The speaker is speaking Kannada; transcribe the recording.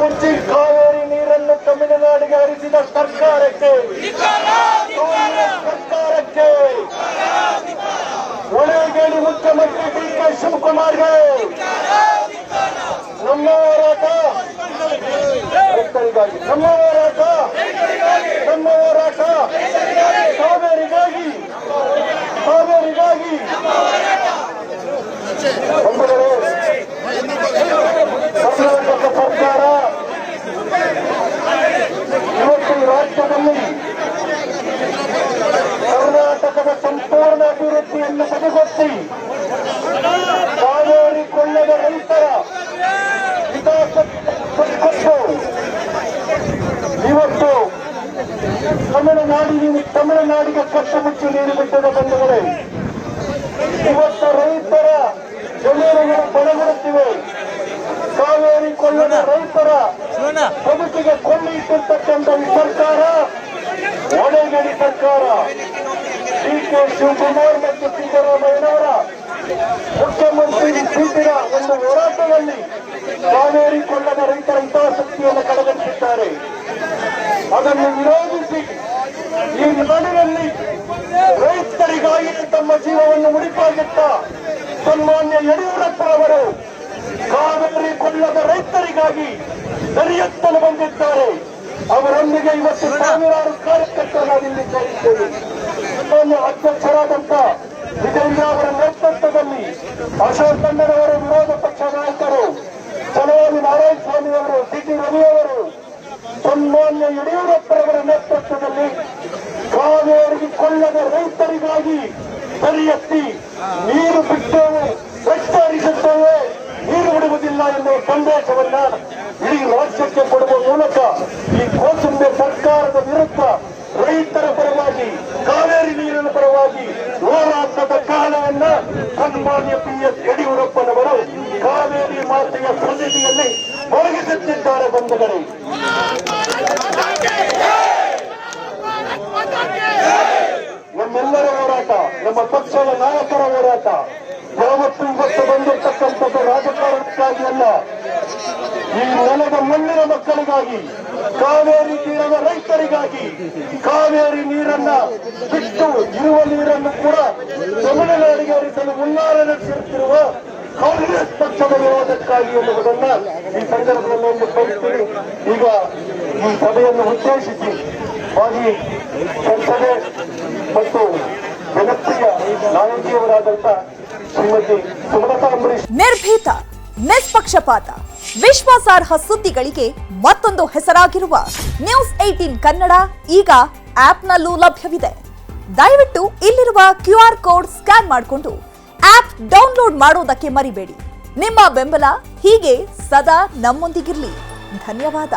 ಮುಚ್ಚಿ ಕಾವೇರಿ ನೀರನ್ನು ತಮಿಳುನಾಡಿಗೆ ಹರಿಸಿದ ಸರ್ಕಾರಕ್ಕೆ ಒಳಗೇಡಿ ಮುಖ್ಯಮಂತ್ರಿ ಡಿ.ಕೆ. ಶಿವಕುಮಾರ್ಗೆ ನಮ್ಮ ಹೋರಾಟ ರೈತರಿಗಾಗಿ, ನಮ್ಮ ಹೋರಾಟ ಕಾವೇರಿಗಾಗಿ ಕರ್ನಾಟಕ ಸರ್ಕಾರ ಇವತ್ತು ರಾಜ್ಯದಲ್ಲಿ ಕರ್ನಾಟಕದ ಸಂಪೂರ್ಣ ಅಭಿವೃದ್ಧಿಯನ್ನು ಬದಿಗೊತ್ತಿ ಕಾವೇರಿ ಕೊಳ್ಳದ ರೈತರ ಹಿತಾಸಕ್ತಿ ಇವತ್ತು ತಮಿಳುನಾಡಿಗೆ ಕಷ್ಟ ಮುಚ್ಚಿ ನೀರು ಬಿಟ್ಟದ ಬಂಧುಗಳೇ, ಇವತ್ತು ರೈತರ ಜಮೀನುಗಳು ಬಡಗುಡುತ್ತಿವೆ. ಕಾವೇರಿ ಕೊಳ್ಳದ ರೈತರ ಬದುಕಿಗೆ ಕೊಳ್ಳಿ ಇಟ್ಟಿರ್ತಕ್ಕಂಥ ಈ ಸರ್ಕಾರ ಒಳಗೇಡಿ ಸರ್ಕಾರ. ಡಿ.ಕೆ. ಶಿವಕುಮಾರ್ ಮತ್ತು ಸಿದ್ದರಾಮಯ್ಯನವರ ಮುಖ್ಯಮಂತ್ರಿ ಸೀಟಿನ ಒಂದು ಹೋರಾಟದಲ್ಲಿ ಕಾವೇರಿ ಕೊಳ್ಳದ ರೈತರ ಹಿತಾಸಕ್ತಿಯನ್ನು ಕಡೆಗಣಿಸಿದ್ದಾರೆ. ಅದನ್ನು ವಿರೋಧಿಸಿ ಈ ನಾಡಿನಲ್ಲಿ ರೈತರಿಗಾಗಿ ತಮ್ಮ ಜೀವವನ್ನು ಮುಡಿಪಾಗಿಟ್ಟ ಸನ್ಮಾನ್ಯ ಯಡಿಯೂರಪ್ಪರವರು ಕಾವೇರಿ ಕೊಳ್ಳದ ರೈತರಿಗಾಗಿ ದರಿಯತ್ತಲು ಬಂದಿದ್ದಾರೆ. ಅವರೊಂದಿಗೆ ಇವತ್ತು ಸಾವಿರಾರು ಕಾರ್ಯಕರ್ತರಾಗಿ ಸೇರಿದ್ದೇವೆ. ಅಧ್ಯಕ್ಷರಾದಂಥ ವಿಜೇಂದ್ರ ಅವರ ನೇತೃತ್ವದಲ್ಲಿ ಅಶೋಕ್ ಕನ್ನಡವರು, ವಿರೋಧ ಪಕ್ಷ ನಾಯಕರು ಚಲವಾದಿ ನಾರಾಯಣ ಸ್ವಾಮಿ ಅವರು, ಟಿ.ಟಿ. ರವಿಯವರು, ಸನ್ಮಾನ್ಯ ಯಡಿಯೂರಪ್ಪರವರ ನೇತೃತ್ವದಲ್ಲಿ ಕಾವೇರಿ ಕೊಳ್ಳದ ರೈತರಿಗಾಗಿ ಸರಿ ಎತ್ತಿ ನೀರು ಬಿಟ್ಟೇವೆ, ರಕ್ತ ಹರಿಸುತ್ತೇವೆ, ನೀರು ಬಿಡುವುದಿಲ್ಲ ಎನ್ನುವ ಸಂದೇಶವನ್ನ ಇಡೀ ರಾಜ್ಯಕ್ಕೆ ಕೊಡುವ ಮೂಲಕ ಈ ಕೋಸುಂಬೆ ಸರ್ಕಾರದ ವಿರುದ್ಧ ರೈತರ ಪರವಾಗಿ, ಕಾವೇರಿ ನೀರಿನ ಪರವಾಗಿ ಹೋರಾಟದ ಕಾಲವನ್ನ ಸನ್ಮಾನ್ಯ ಬಿ.ಎಸ್. ಯಡಿಯೂರಪ್ಪನವರು ಕಾವೇರಿ ಮಾತೆಯ ಸನ್ನಿಧಿಯಲ್ಲಿ ಒಳಗಿಸುತ್ತಿದ್ದಾರೆ. ಬಂಧುಗಳೇ, ನಮ್ಮೆಲ್ಲರ ಹೋರಾಟ, ನಮ್ಮ ಪಕ್ಷದ ನಾಯಕರ ಹೋರಾಟ ಯಾವತ್ತೂ ಇವತ್ತು ಬಂದಿರತಕ್ಕಂಥದ್ದು ರಾಜಕಾರಣಕ್ಕಾಗಿ ಅಲ್ಲ, ಈ ನೆಲದ ಮಣ್ಣಿನ ಮಕ್ಕಳಿಗಾಗಿ, ಕಾವೇರಿ ತೀರದ ರೈತರಿಗಾಗಿ. ಕಾವೇರಿ ನೀರನ್ನ ಬಿಟ್ಟು ಇರುವ ನೀರನ್ನು ಕೂಡ ತಮಿಳುನಾಡಿಗೆ ಹರಿಸಲು ಹುನ್ನಾರ ನಡೆಸುತ್ತಿರುವ ಕಾಂಗ್ರೆಸ್ ಪಕ್ಷದ ವಿರೋಧಕ್ಕಾಗಿ ಎನ್ನುವುದನ್ನ ಈ ಸಂದರ್ಭದಲ್ಲಿ ಒಂದು ಪರಿಸ್ಥಿತಿ. ಈಗ ಈ ಸಭೆಯನ್ನು ಉದ್ದೇಶಿಸಿ ಮಾಜಿ ಸಂಸದೆ ಮತ್ತು ಜನಪ್ರಿಯ ನಾಯಕಿಯವರಾದಂಥ ಶ್ರೀಮತಿ ಸುಮಲತಾ ಅಂಬರೀಶ್. ನಿರ್ಭೀತ, ನಿಷ್ಪಕ್ಷಪಾತ, ವಿಶ್ವಾಸಾರ್ಹ ಸುದ್ದಿಗಳಿಗೆ ಮತ್ತೊಂದು ಹೆಸರಾಗಿರುವ ನ್ಯೂಸ್ 18 ಕನ್ನಡ ಈಗ ಆಪ್ನಲ್ಲೂ ಲಭ್ಯವಿದೆ. ದಯವಿಟ್ಟು ಇಲ್ಲಿರುವ QR ಕೋಡ್ ಸ್ಕ್ಯಾನ್ ಮಾಡಿಕೊಂಡು ಆಪ್ ಡೌನ್ಲೋಡ್ ಮಾಡೋದಕ್ಕೆ ಮರಿಬೇಡಿ. ನಿಮ್ಮ ಬೆಂಬಲ ಹೀಗೆ ಸದಾ ನಮ್ಮೊಂದಿಗಿರಲಿ. ಧನ್ಯವಾದ.